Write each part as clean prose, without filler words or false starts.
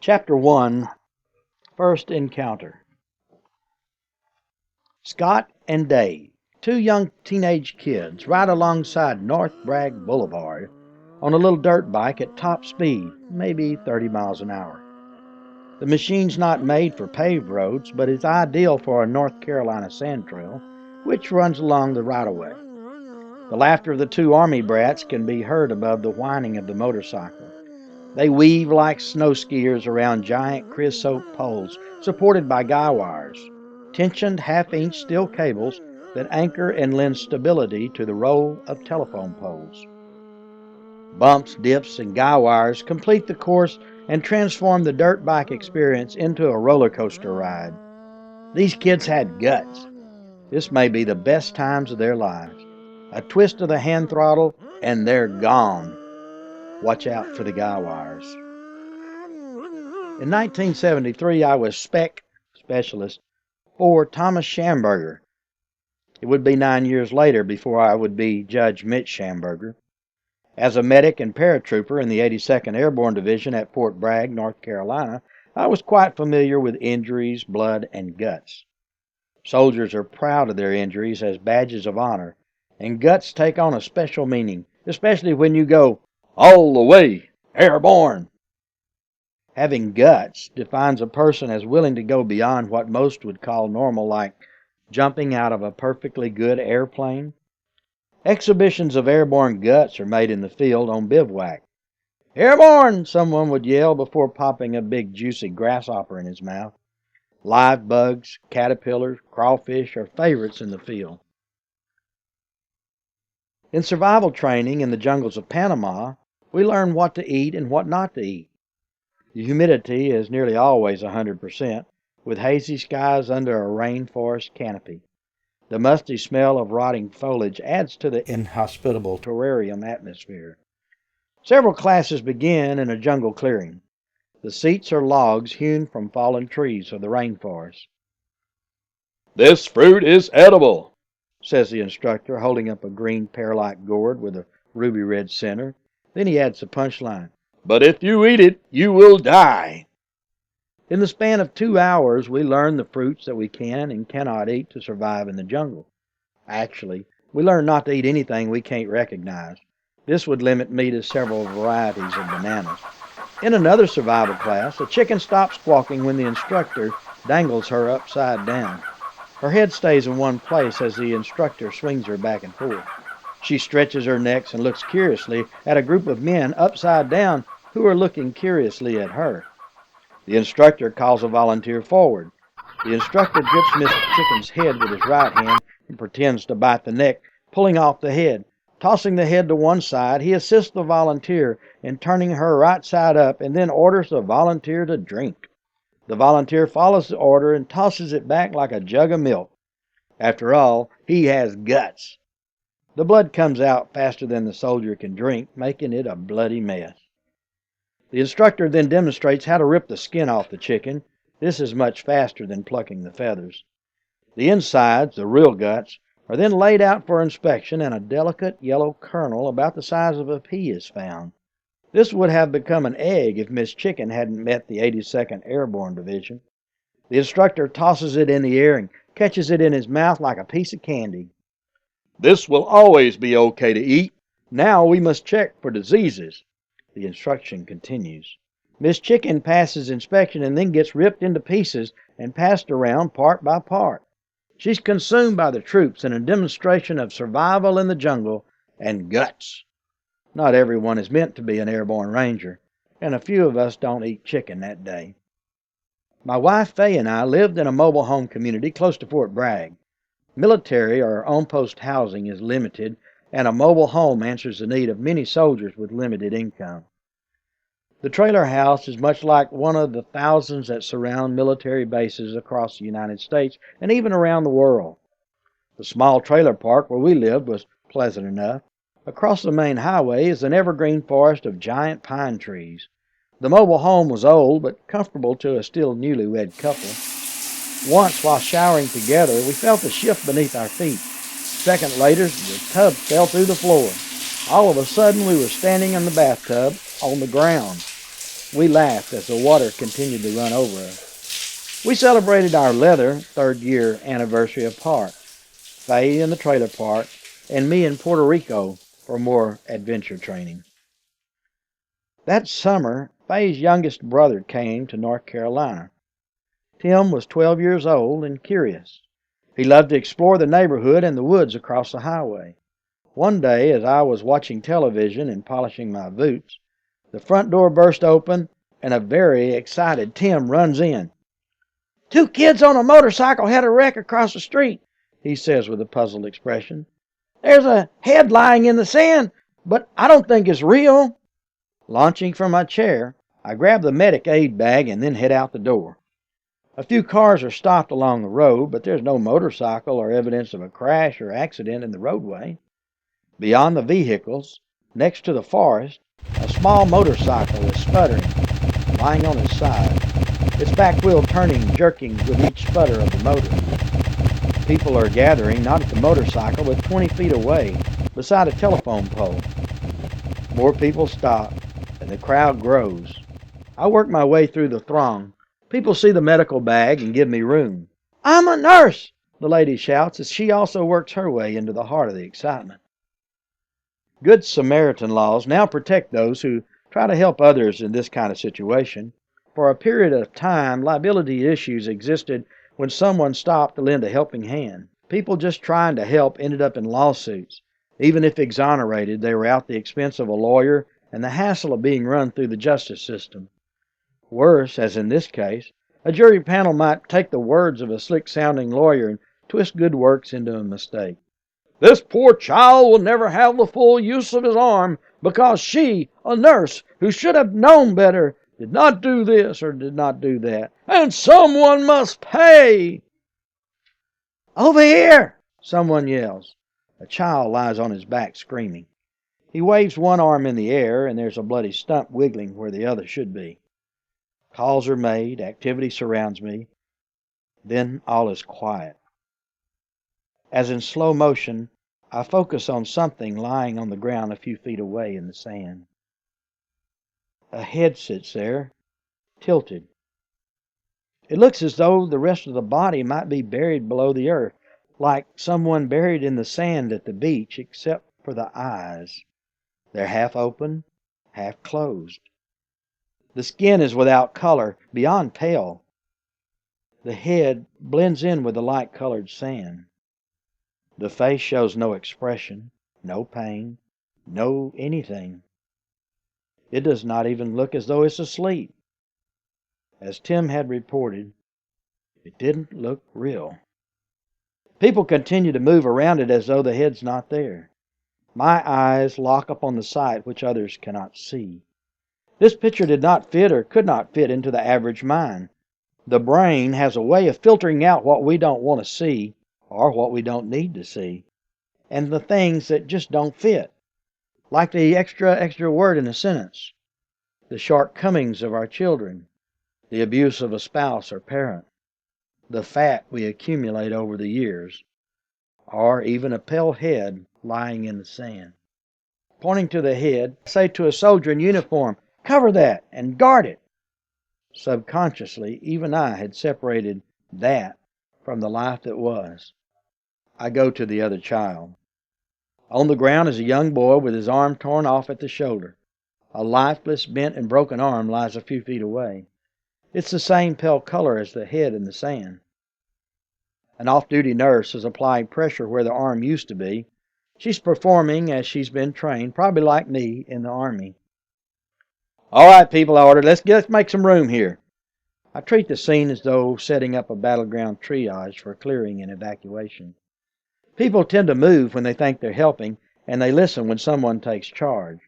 Chapter 1, First Encounter. Scott and Dave, two young teenage kids, ride alongside North Bragg Boulevard on a little dirt bike at top speed, maybe 30 miles an hour. The machine's not made for paved roads, but is ideal for a North Carolina sand trail, which runs along the right-of-way. The laughter of the two army brats can be heard above the whining of the motorcycle. They weave like snow skiers around giant creosote poles supported by guy wires, tensioned half-inch steel cables that anchor and lend stability to the row of telephone poles. Bumps, dips, and guy wires complete the course and transform the dirt bike experience into a roller coaster ride. These kids had guts. This may be the best times of their lives. A twist of the hand throttle and they're gone. Watch out for the guy wires. In 1973, I was specialist for Thomas Shamburger. It would be 9 years later before I would be Judge Mitch Shamburger. As a medic and paratrooper in the 82nd Airborne Division at Fort Bragg, North Carolina, I was quite familiar with injuries, blood, and guts. Soldiers are proud of their injuries as badges of honor, and guts take on a special meaning, especially when you go all the way airborne. Having guts defines a person as willing to go beyond what most would call normal, like jumping out of a perfectly good airplane. Exhibitions of airborne guts are made in the field on bivouac. "Airborne!" someone would yell before popping a big juicy grasshopper in his mouth. Live bugs, caterpillars, crawfish are favorites in the field. In survival training in the jungles of Panama, we learn what to eat and what not to eat. The humidity is nearly always 100%, with hazy skies under a rainforest canopy. The musty smell of rotting foliage adds to the inhospitable terrarium atmosphere. Several classes begin in a jungle clearing. The seats are logs hewn from fallen trees of the rainforest. "This fruit is edible," says the instructor, holding up a green pear-like gourd with a ruby red center. Then he adds the punchline, "But if you eat it, you will die." In the span of 2 hours, we learn the fruits that we can and cannot eat to survive in the jungle. Actually, we learn not to eat anything we can't recognize. This would limit me to several varieties of bananas. In another survival class, a chicken stops squawking when the instructor dangles her upside down. Her head stays in one place as the instructor swings her back and forth. She stretches her neck and looks curiously at a group of men upside down who are looking curiously at her. The instructor calls a volunteer forward. The instructor grips Miss Chicken's head with his right hand and pretends to bite the neck, pulling off the head. Tossing the head to one side, he assists the volunteer in turning her right side up and then orders the volunteer to drink. The volunteer follows the order and tosses it back like a jug of milk. After all, he has guts. The blood comes out faster than the soldier can drink, making it a bloody mess. The instructor then demonstrates how to rip the skin off the chicken. This is much faster than plucking the feathers. The insides, the real guts, are then laid out for inspection and a delicate yellow kernel about the size of a pea is found. This would have become an egg if Miss Chicken hadn't met the 82nd Airborne Division. The instructor tosses it in the air and catches it in his mouth like a piece of candy. "This will always be okay to eat." "Now we must check for diseases." The instruction continues. Miss Chicken passes inspection and then gets ripped into pieces and passed around part by part. She's consumed by the troops in a demonstration of survival in the jungle and guts. Not everyone is meant to be an airborne ranger, and a few of us don't eat chicken that day. My wife Faye and I lived in a mobile home community close to Fort Bragg. Military or on-post housing is limited, and a mobile home answers the need of many soldiers with limited income. The trailer house is much like one of the thousands that surround military bases across the United States and even around the world. The small trailer park where we lived was pleasant enough. Across the main highway is an evergreen forest of giant pine trees. The mobile home was old but comfortable to a still newlywed couple. Once, while showering together, we felt a shift beneath our feet. A second later, the tub fell through the floor. All of a sudden, we were standing in the bathtub on the ground. We laughed as the water continued to run over us. We celebrated our leather 3rd-year anniversary apart, Faye in the trailer park, and me in Puerto Rico for more adventure training. That summer, Faye's youngest brother came to North Carolina. Tim was 12 years old and curious. He loved to explore the neighborhood and the woods across the highway. One day, as I was watching television and polishing my boots, the front door burst open and a very excited Tim runs in. "2 kids on a motorcycle had a wreck across the street," he says with a puzzled expression. "There's a head lying in the sand, but I don't think it's real." Launching from my chair, I grab the medic aid bag and then head out the door. A few cars are stopped along the road, but there's no motorcycle or evidence of a crash or accident in the roadway. Beyond the vehicles, next to the forest, a small motorcycle is sputtering, lying on its side, its back wheel turning, jerking with each sputter of the motor. People are gathering, not at the motorcycle, but 20 feet away, beside a telephone pole. More people stop, and the crowd grows. I work my way through the throng. People see the medical bag and give me room. "I'm a nurse," the lady shouts as she also works her way into the heart of the excitement. Good Samaritan laws now protect those who try to help others in this kind of situation. For a period of time, liability issues existed when someone stopped to lend a helping hand. People just trying to help ended up in lawsuits. Even if exonerated, they were out the expense of a lawyer and the hassle of being run through the justice system. Worse, as in this case, a jury panel might take the words of a slick-sounding lawyer and twist good works into a mistake. This poor child will never have the full use of his arm because she, a nurse who should have known better, did not do this or did not do that. And someone must pay." "Over here!" someone yells. A child lies on his back screaming. He waves one arm in the air and there's a bloody stump wiggling where the other should be. Calls are made, activity surrounds me. Then all is quiet. As in slow motion, I focus on something lying on the ground a few feet away in the sand. A head sits there, tilted. It looks as though the rest of the body might be buried below the earth, like someone buried in the sand at the beach, except for the eyes. They're half open, half closed. The skin is without color, beyond pale. The head blends in with the light-colored sand. The face shows no expression, no pain, no anything. It does not even look as though it's asleep. As Tim had reported, it didn't look real. People continue to move around it as though the head's not there. My eyes lock upon the sight which others cannot see. This picture did not fit or could not fit into the average mind. The brain has a way of filtering out what we don't want to see or what we don't need to see, and the things that just don't fit, like the extra word in a sentence, the shortcomings of our children, the abuse of a spouse or parent, the fat we accumulate over the years, or even a pale head lying in the sand. Pointing to the head, I say to a soldier in uniform, "Cover that and guard it." Subconsciously, even I had separated that from the life that was. I go to the other child. On the ground is a young boy with his arm torn off at the shoulder. A lifeless, bent, and broken arm lies a few feet away. It's the same pale color as the head in the sand. An off-duty nurse is applying pressure where the arm used to be. She's performing as she's been trained, probably like me in the Army. "All right, people," I ordered, let's make some room here." I treat the scene as though setting up a battleground triage for clearing and evacuation. People tend to move when they think they're helping, and they listen when someone takes charge.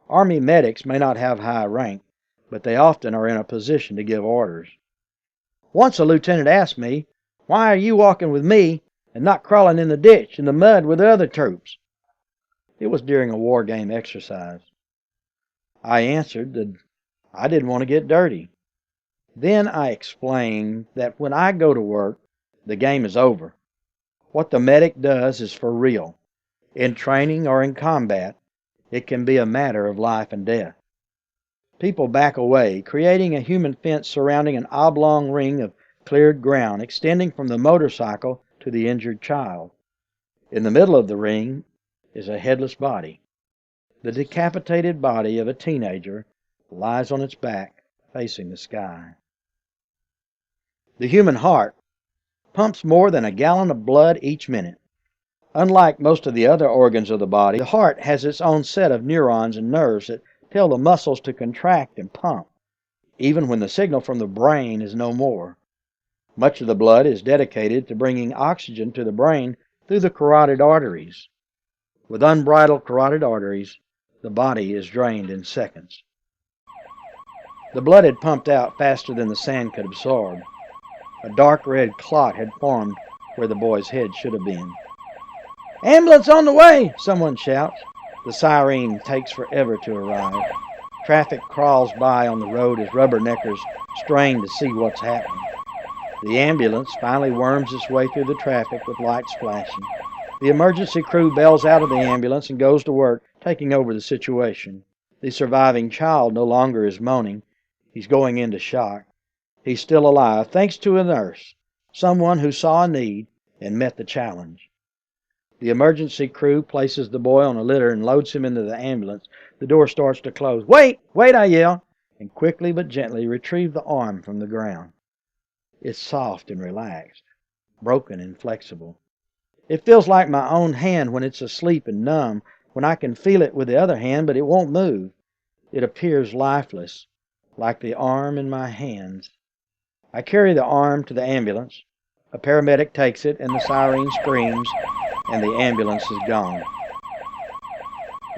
Army medics may not have high rank, but they often are in a position to give orders. Once a lieutenant asked me, "Why are you walking with me and not crawling in the ditch in the mud with the other troops?" It was during a war game exercise. I answered that I didn't want to get dirty. Then I explained that when I go to work, the game is over. What the medic does is for real. In training or in combat, it can be a matter of life and death. People back away, creating a human fence surrounding an oblong ring of cleared ground extending from the motorcycle to the injured child. In the middle of the ring is a headless body. The decapitated body of a teenager lies on its back, facing the sky. The human heart pumps more than a gallon of blood each minute. Unlike most of the other organs of the body, the heart has its own set of neurons and nerves that tell the muscles to contract and pump, even when the signal from the brain is no more. Much of the blood is dedicated to bringing oxygen to the brain through the carotid arteries. With unbridled carotid arteries, the body is drained in seconds. The blood had pumped out faster than the sand could absorb. A dark red clot had formed where the boy's head should have been. "Ambulance on the way!" someone shouts. The siren takes forever to arrive. Traffic crawls by on the road as rubberneckers strain to see what's happening. The ambulance finally worms its way through the traffic with lights flashing. The emergency crew bails out of the ambulance and goes to work, taking over the situation. The surviving child no longer is moaning. He's going into shock. He's still alive, thanks to a nurse, someone who saw a need and met the challenge. The emergency crew places the boy on a litter and loads him into the ambulance. The door starts to close. "Wait! Wait!" I yell, and quickly but gently retrieve the arm from the ground. It's soft and relaxed, broken and flexible. It feels like my own hand when it's asleep and numb, when I can feel it with the other hand, but it won't move. It appears lifeless, like the arm in my hands. I carry the arm to the ambulance. A paramedic takes it, and the siren screams, and the ambulance is gone.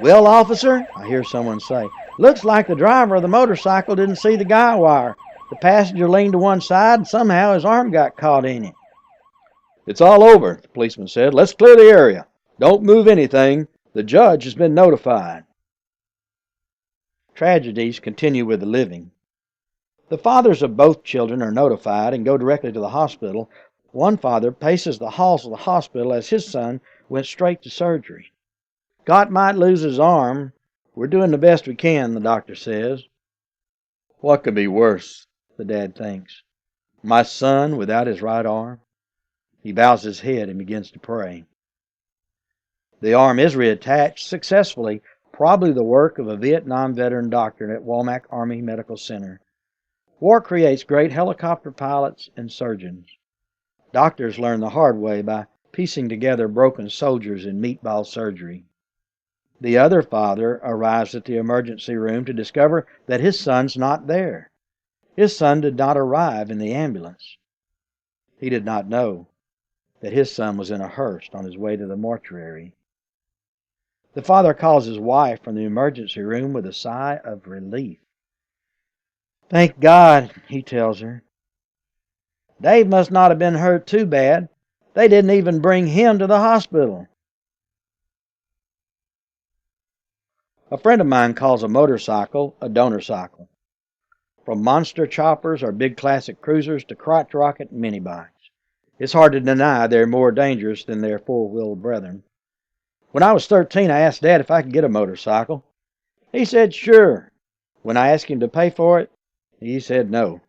"Well, officer," I hear someone say, "looks like the driver of the motorcycle didn't see the guy wire. The passenger leaned to one side, and somehow his arm got caught in it." "It's all over," the policeman said. "Let's clear the area. Don't move anything. The judge has been notified." Tragedies continue with the living. The fathers of both children are notified and go directly to the hospital. One father paces the halls of the hospital as his son went straight to surgery. "Scott might lose his arm. We're doing the best we can," the doctor says. "What could be worse?" the dad thinks. "My son without his right arm?" He bows his head and begins to pray. The arm is reattached successfully, probably the work of a Vietnam veteran doctor at Womack Army Medical Center. War creates great helicopter pilots and surgeons. Doctors learn the hard way by piecing together broken soldiers in meatball surgery. The other father arrives at the emergency room to discover that his son's not there. His son did not arrive in the ambulance. He did not know that his son was in a hearse on his way to the mortuary. The father calls his wife from the emergency room with a sigh of relief. "Thank God," he tells her. "Dave must not have been hurt too bad. They didn't even bring him to the hospital." A friend of mine calls a motorcycle a donor cycle. From monster choppers or big classic cruisers to crotch rocket mini bikes. It's hard to deny they're more dangerous than their four-wheeled brethren. When I was 13, I asked Dad if I could get a motorcycle. He said sure. When I asked him to pay for it, he said no.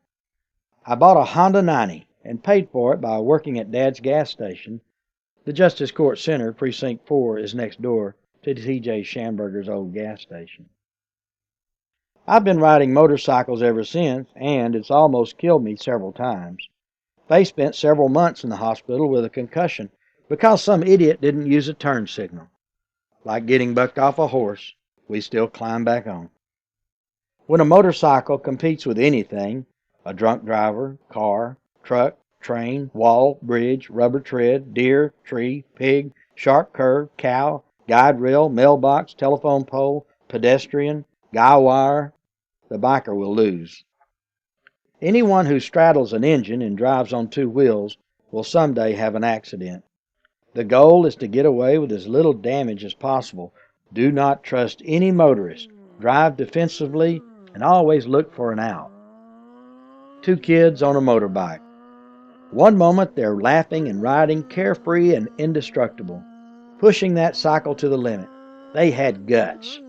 I bought a Honda 90 and paid for it by working at Dad's gas station. The Justice Court Center, Precinct 4, is next door to T.J. Shamburger's old gas station. I've been riding motorcycles ever since, and it's almost killed me several times. Faye spent several months in the hospital with a concussion because some idiot didn't use a turn signal. Like getting bucked off a horse, we still climb back on. When a motorcycle competes with anything, a drunk driver, car, truck, train, wall, bridge, rubber tread, deer, tree, pig, sharp curve, cow, guide rail, mailbox, telephone pole, pedestrian, guy wire, the biker will lose. Anyone who straddles an engine and drives on two wheels will someday have an accident. The goal is to get away with as little damage as possible. Do not trust any motorist. Drive defensively and always look for an out. Two kids on a motorbike. One moment they're laughing and riding, carefree and indestructible, pushing that cycle to the limit. They had guts.